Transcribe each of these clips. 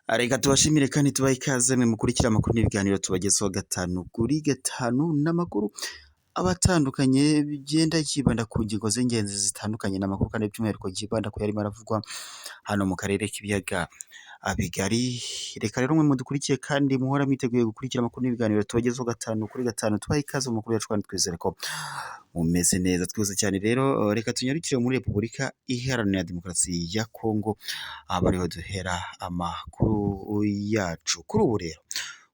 Reka tubashimire kandi tubahe ikaze mwe mukurikira amakuru n'ibiganiro tubagezaho gatanu kuri gatanu n'amakuru abatandukanye bigenda yibanda ku ngingo z'ingenzi zitandukanye n'amakuru kandi by'umwihariko yibanda ku yarimo aravugwa hano mu karere k'ibiyaga bigari. Reka rero mwe mudukurikiye kandi muhora mwiteguye gukurikira amakuru n'ibiganiro tubagezaho gatanu kuri gatanu, tubahe ikaze mu makuru yacu kandi twizere ko mumeze neza. Twese cyane rero reka tunyarukire muri Repubulika Iharanira Demokarasi ya Kongo, aba ariho duhera amakuru yacu.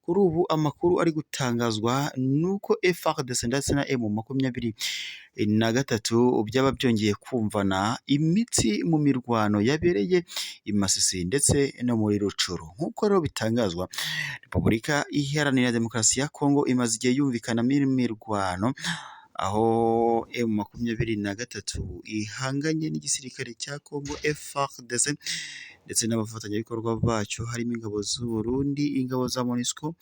Kuri ubu amakuru ari gutangazwa nuko FARDC ndetse na M23 byaba byongeye kumvana imitsi mu mirwano yabereye i Masisi ndetse no muri Rucuru. Nk'uko rero bitangazwa, Repubulika Iharanira Demokarasi ya Kongo imaze igihe yumvikanamo imirwano, aho M23 ihanganye n'igisirikare cya Kongo FARDC ndetse n'abafatanyabikorwa bacyo harimo ingabo z'u Burundi, ingabo za MONUSCO,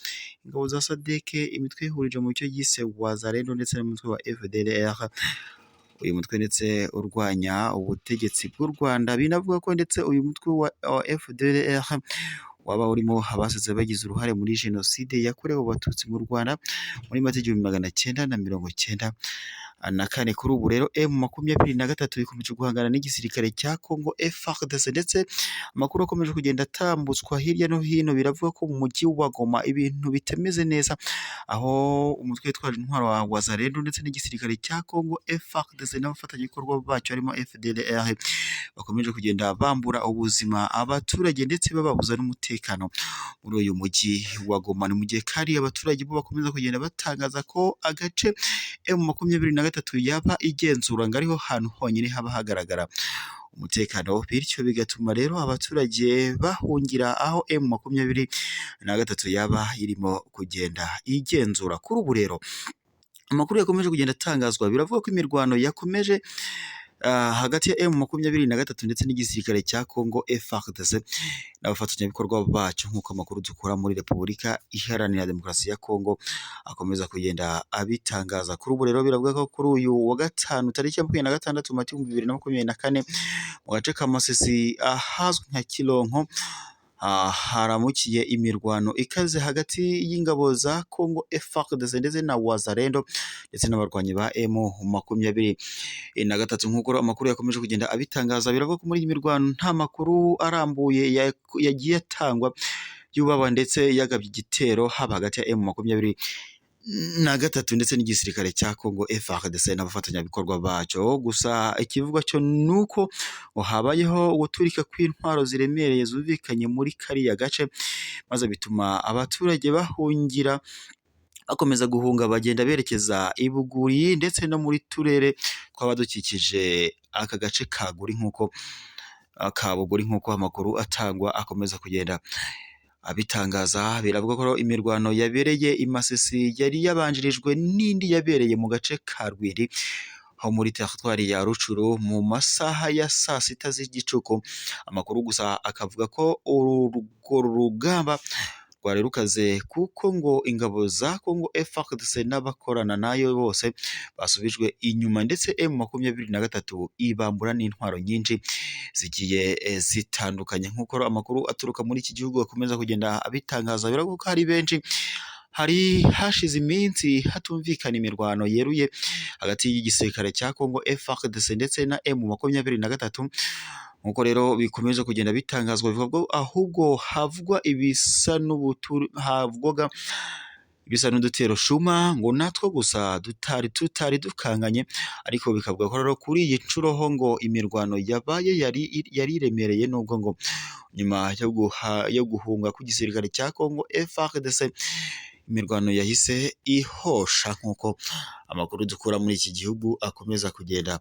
ingabo za SADC, imitwe ihurije mu cyo yise Wazalendo ndetse n'umutwe wa FDLR. Uyu mutwe ndetse urwanya ubutegetsi bw'u Rwanda, binavuga ko ndetse uyu mutwe wa FDLR waba urimo abasize bagize uruhare muri jenoside yakorewe abatutsi mu Rwanda muri mata 1994. Kuri ubu rero M23 ikomeje guhangana n'igisirikare cya Kongo FARDC, ndetse amakuru akomeje kugenda atambutswa hirya no hino biravuga ko mu mujyi wa Goma ibintu bitemeze neza, aho umutwe witwaje intwaro wa Wazalendo ndetse n'igisirikare cya Kongo FARDC n'abafatanyabikorwa bacyo harimo FDLR bakomeje kugenda bambura ubuzima abaturage ndetse bababuza n'umutekano muri uyu mujyi wa Goma. Ni mu gihe kandi abaturage bo bakomeza kugenda batangaza ko agace M23 yaba igenzura ngo ariho hantu honyine haba hagaragara umutekano, bityo bigatuma rero abaturage bahungira aho M23 yaba irimo kugenda igenzura. Kuri ubu rero amakuru yakomeje kugenda atangazwa, biravuga ko imirwano yakomeje hagati ya M23 ndetse n'igisirikare cya Kongo FARDC n'abafatanyabikorwa bacyo, nk'uko amakuru dukura muri Repubulika Iharanira Demokarasi ya Kongo akomeza kugenda abitangaza. Kuri ubu rero biravuga ko kuri uyu wa gatanu tariki ya 26 Mata 2024 mu gace ka Masisi ahazwi nka Kilonko haramukiye imirwano ikaze hagati y'ingabo za Kongo FARDC ndetse na Wazalendo ndetse n'abarwanyi ba M23. Nk'uko amakuru yakomeje kugenda abitangaza, biravuga ko muri iyi mirwano nta makuru arambuye yagiye atangwa y'ubaba ndetse yagabye igitero haba hagati ya M23 ndetse n'igisirikare cya Kongo FARDC n'abafatanyabikorwa bacyo. Gusa ikivugwa cyo nuko habayeho guturika kw'intwaro ziremereye zumvikanye muri kariya gace, maze bituma abaturage bahungira bakomeza guhunga bagenda berekeza i Buguri ndetse no muri turere tw'abadukikije aka gace ka Buguri, nk'uko amakuru atangwa akomeza kugenda abitangaza. Biravuga ko imirwano yabereye i Masisi yari yabanjirijwe n'indi yabereye mu gace ka Rwiri ho muri teritwari ya Rucuru mu masaha ya saa sita z'igicuku. Amakuru gusa akavuga ko urwo rugamba rwari rukaze kuko ngo ingabo za Kongo FARDC n'abakorana nayo bose basubijwe inyuma, ndetse M23 ibambura n'intwaro nyinshi zigiye zitandukanye. Nk'uko amakuru aturuka muri iki gihugu akomeza kugenda abitangaza, biravuga ko hari benshi hari hashize iminsi hatumvikana imirwano yeruye hagati y'igisirikare cya Kongo FARDC ndetse na M23. Nk'uko rero bikomeje kugenda bitangazwa, bivuga ko ahubwo havugwa ibisa n'udutero shuma ngo natwo gusa tutari dukanganye, ariko bikavuga ko rero kuri iyi nshuro ho ngo imirwano yabaye yari iremereye, nubwo ngo nyuma yo guhunga ku gisirikare cya Kongo FARDC imirwano yahise ihosha. Nk'uko amakuru dukura muri iki gihugu akomeza kugenda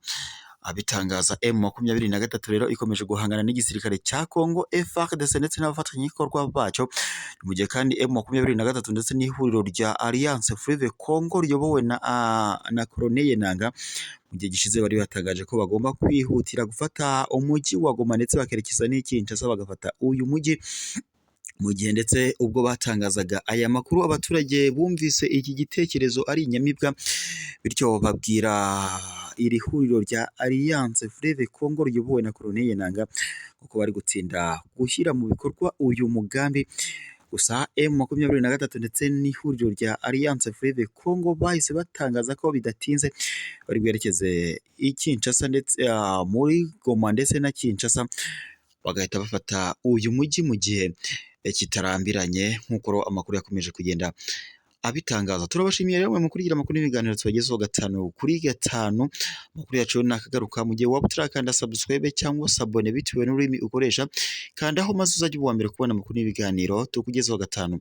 abitangaza, M23 rero ikomeje guhangana n'igisirikare cya Kongo FARDC ndetse n'abafatanyabikorwa bacyo, mu gihe kandi M23 ndetse n'ihuriro rya Alliance Fleuve Congo riyobowe na Colonel Nanga mu gihe gishize bari batangaje ko bagomba kwihutira gufata umujyi wa Goma ndetse bakerekeza n'Kinshasa bagafata uyu mujyi mu gihe ndetse ubwo batangazaga aya makuru abaturage bumvise iki gitekerezo ari inyamibwa, bityo babwira iri huriro rya Alliance Fleuve Congo riyobowe na Colonel Nanga kuko bari gutsinda gushyira mu bikorwa uyu mugambi. Gusa M23 ndetse n'ihuriro rya Alliance Fleuve Congo bahise batangaza ko bidatinze bari bwerekeze i Kinshasa ndetse muri Goma ndetse na Kinshasa, bagahita bafata uyu mujyi mu gihe kitarambiranye nk'uko amakuru yakomeje kugenda abitangaza. Turabashimiye rero mu kurigira amakuru n'ibiganiro tubagezeho 5 kuri 5. Amakuru yacu nakagaruka mu gihe waba utarakanda subscribe cyangwa sabone bitewe n'ururimi ukoresha, kandaho maze uzajya uwa mbere kubona amakuru n'ibiganiro tukugezeho 5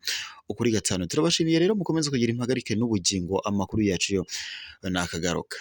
kuri 5. Turabashimiye rero mukomeze kugira impagarike n'ubugingo, amakuru yacu yo nakagaruka.